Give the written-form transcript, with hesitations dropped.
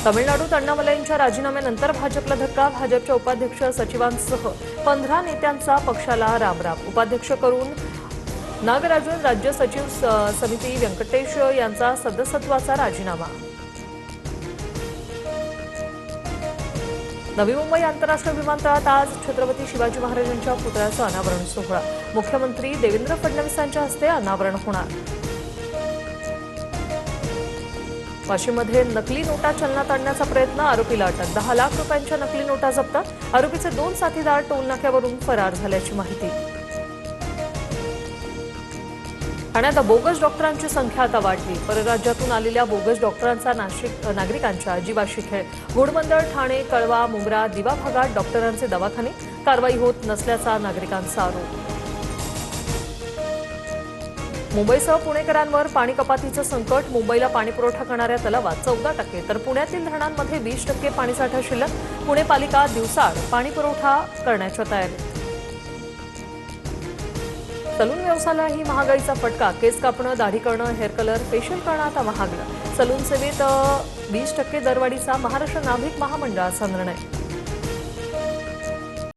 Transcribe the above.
तमिळनाडूत अण्णामलईंच्या राजीनाम्यानंतर भाजपला धक्का. भाजपच्या उपाध्यक्ष सचिवांसह 15 नेत्यांचा पक्षाला रामराम. उपाध्यक्ष करून नागराजन, राज्य सचिव समिती व्यंकटेश यांचा सदस्यत्वाचा राजीनामा. नवी मुंबई आंतरराष्ट्रीय विमानतळात आज छत्रपती शिवाजी महाराजांच्या पुतळ्याचं अनावरण सोहळा. मुख्यमंत्री देवेंद्र फडणवीसांच्या हस्ते अनावरण होणार. वाशीमध्ये नकली नोटा चलनात आणण्याचा प्रयत्न, आरोपीला अटक. 10 लाख रुपयांच्या नकली नोटा जप्त. आरोपीचे 2 साथीदार टोलनाक्यावरून फरार झाल्याची माहिती. ठाण्यात बोगस डॉक्टरांची संख्या आता वाढली. परराज्यातून आलेल्या बोगस डॉक्टरांचा नागरिकांच्या जीवाशी खेळ. घोडबंदर, ठाणे, कळवा, मुंब्रा, दिवा भागात डॉक्टरांचे दवाखाने. कारवाई होत नसल्याचा नागरिकांचा आरोप. मुंबईसह पुणेकरांवर पाणी कपातीचं संकट. मुंबईला पाणीपुरवठा करणाऱ्या तलावात 14%, तर पुण्यातील धरणांमध्ये 20% पाणीसाठा शिल्लक. पुणे पालिका दिवसाआड पाणीपुरवठा करण्याच्या तयारीत. सलून व्यवसायालाही महागाईचा फटका. केस कापणं, दाढी करणं, हेअर कलर, फेशियल करणं आता महागलं. सलून सेवेत 20% दरवाढीचा महाराष्ट्र नाभिक महामंडळाचा निर्णय.